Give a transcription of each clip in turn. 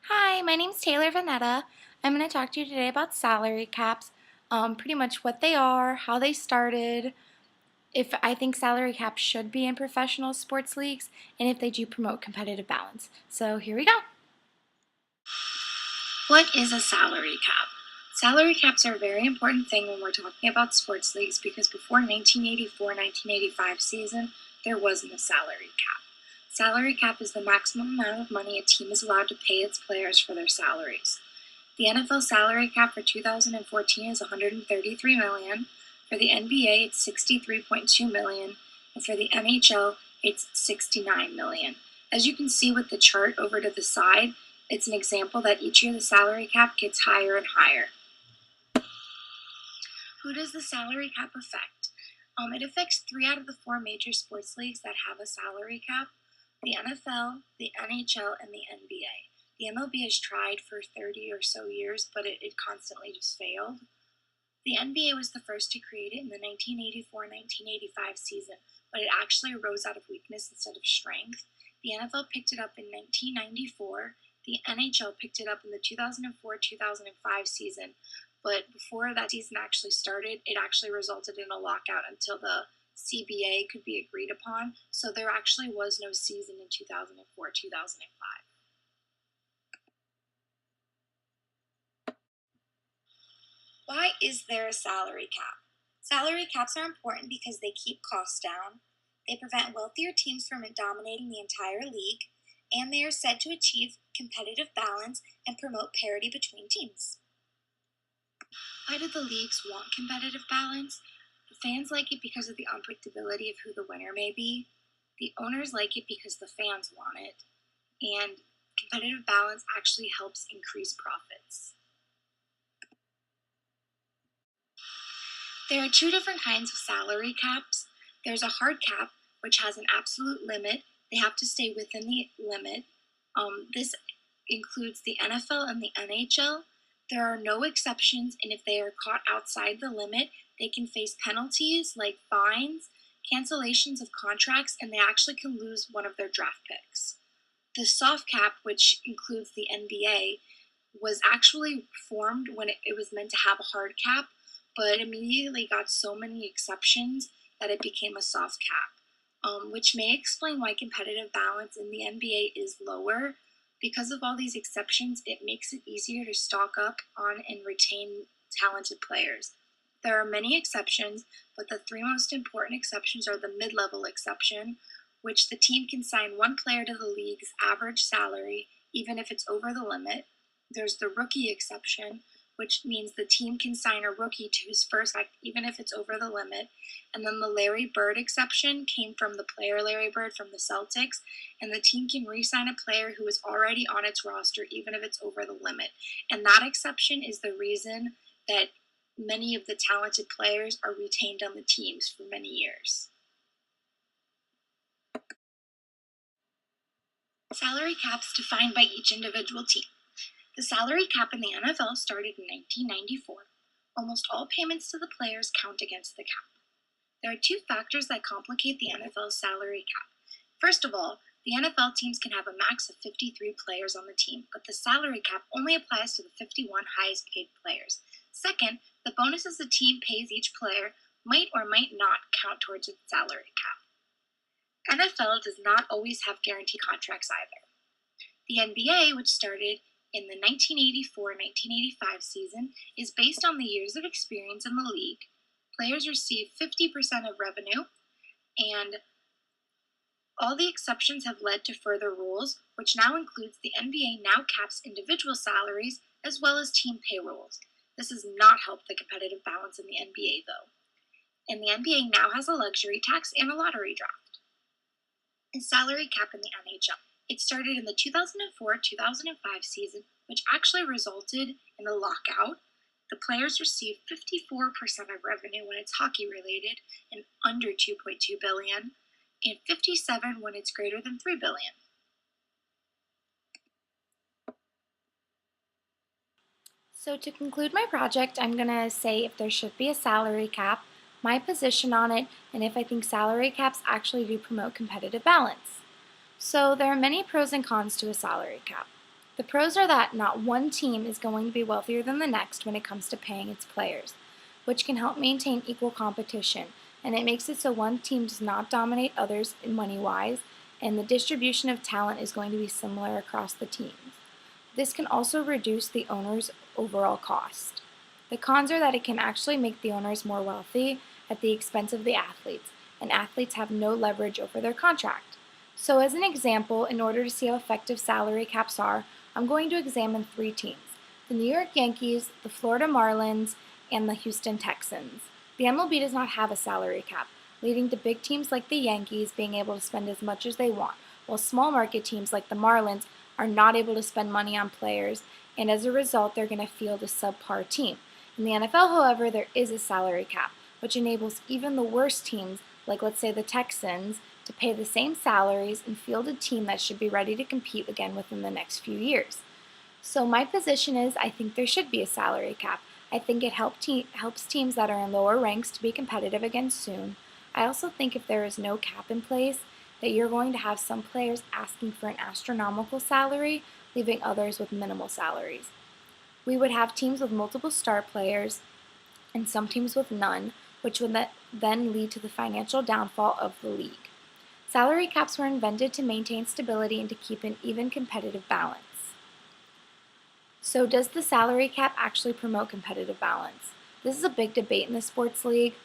Hi, my name's Taylor Netta. I'm going to talk to you today about salary caps, pretty much what they are, how they started, if I think salary caps should be in professional sports leagues, and if they do promote competitive balance. So here we go. What is a salary cap? Salary caps are a very important thing when we're talking about sports leagues because before 1984-1985 season, there wasn't a salary cap. Salary cap is the maximum amount of money a team is allowed to pay its players for their salaries. The NFL salary cap for 2014 is $133 million. For the NBA, it's $63.2 million. And for the NHL, it's $69 million. As you can see with the chart over to the side, it's an example that each year the salary cap gets higher and higher. Who does the salary cap affect? It affects 3 out of the 4 major sports leagues that have a salary cap: the NFL, the NHL, and the NBA. The MLB has tried for 30 or so years, but it constantly just failed. The NBA was the first to create it in the 1984-1985 season, but it actually arose out of weakness instead of strength. The NFL picked it up in 1994. The NHL picked it up in the 2004-2005 season, but before that season actually started, it actually resulted in a lockout until the CBA could be agreed upon, so there actually was no season in 2004-2005. Why is there a salary cap? Salary caps are important because they keep costs down, they prevent wealthier teams from dominating the entire league, and they are said to achieve competitive balance and promote parity between teams. Why do the leagues want competitive balance? The fans like it because of the unpredictability of who the winner may be. The owners like it because the fans want it. And competitive balance actually helps increase profits. There are 2 different kinds of salary caps. There's a hard cap, which has an absolute limit. They have to stay within the limit. This includes the NFL and the NHL. There are no exceptions, and if they are caught outside the limit, they can face penalties like fines, cancellations of contracts, and they actually can lose one of their draft picks. The soft cap, which includes the NBA, was actually formed when it was meant to have a hard cap, but immediately got so many exceptions that it became a soft cap, which may explain why competitive balance in the NBA is lower. Because of all these exceptions, it makes it easier to stock up on and retain talented players. There are many exceptions, but the 3 most important exceptions are the mid-level exception, which the team can sign 1 player to the league's average salary, even if it's over the limit. There's the rookie exception, which means the team can sign a rookie to his first act even if it's over the limit. And then the Larry Bird exception came from the player Larry Bird from the Celtics, and the team can re-sign a player who is already on its roster even if it's over the limit. And that exception is the reason that many of the talented players are retained on the teams for many years. Salary caps defined by each individual team. The salary cap in the NFL started in 1994. Almost all payments to the players count against the cap. There are 2 factors that complicate the NFL's salary cap. First of all, the NFL teams can have a max of 53 players on the team, but the salary cap only applies to the 51 highest paid players. Second, the bonuses the team pays each player might or might not count towards its salary cap. NFL does not always have guaranteed contracts either. The NBA, which started in the 1984-1985 season, is based on the years of experience in the league. Players receive 50% of revenue, and all the exceptions have led to further rules, which now includes the NBA now caps individual salaries as well as team payrolls. This has not helped the competitive balance in the NBA, though. And the NBA now has a luxury tax and a lottery draft. And salary cap in the NHL. It started in the 2004-2005 season, which actually resulted in a lockout. The players receive 54% of revenue when it's hockey related and under $2.2 billion, and 57% when it's greater than $3 billion. So to conclude my project, I'm going to say if there should be a salary cap, my position on it, and if I think salary caps actually do promote competitive balance. So there are many pros and cons to a salary cap. The pros are that not one team is going to be wealthier than the next when it comes to paying its players, which can help maintain equal competition, and it makes it so one team does not dominate others money-wise, and the distribution of talent is going to be similar across the teams. This can also reduce the owner's overall cost. The cons are that it can actually make the owners more wealthy at the expense of the athletes, and athletes have no leverage over their contract. So as an example, in order to see how effective salary caps are, I'm going to examine 3 teams: the New York Yankees, the Florida Marlins, and the Houston Texans. The MLB does not have a salary cap, leading to big teams like the Yankees being able to spend as much as they want, while small market teams like the Marlins are not able to spend money on players, and as a result, they're going to field a subpar team. In the NFL, however, there is a salary cap, which enables even the worst teams, like let's say the Texans, to pay the same salaries and field a team that should be ready to compete again within the next few years. So my position is I think there should be a salary cap. I think it helps teams that are in lower ranks to be competitive again soon. I also think if there is no cap in place, that you're going to have some players asking for an astronomical salary, leaving others with minimal salaries. We would have teams with multiple star players and some teams with none, which would then lead to the financial downfall of the league. Salary caps were invented to maintain stability and to keep an even competitive balance. So does the salary cap actually promote competitive balance? This is a big debate in the sports league.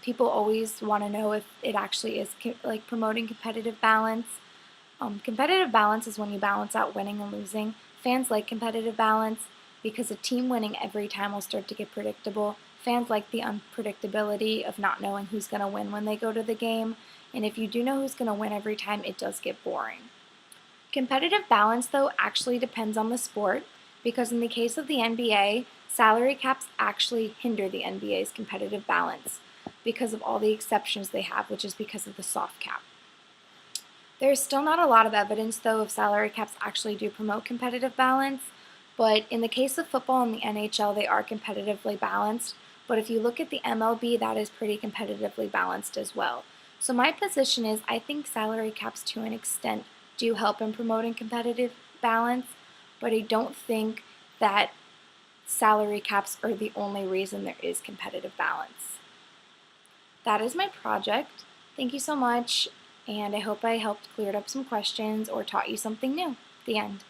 People always want to know if it actually is promoting competitive balance. Competitive balance is when you balance out winning and losing. Fans like competitive balance because a team winning every time will start to get predictable. Fans like the unpredictability of not knowing who's going to win when they go to the game. And if you do know who's going to win every time, it does get boring. Competitive balance, though, actually depends on the sport, because in the case of the NBA, salary caps actually hinder the NBA's competitive balance because of all the exceptions they have, which is because of the soft cap. There is still not a lot of evidence, though, if salary caps actually do promote competitive balance, but in the case of football and the NHL, they are competitively balanced, but if you look at the MLB, that is pretty competitively balanced as well. So my position is I think salary caps to an extent do help in promoting competitive balance, but I don't think that salary caps are the only reason there is competitive balance. That is my project. Thank you so much, and I hope I helped clear up some questions or taught you something new. The end.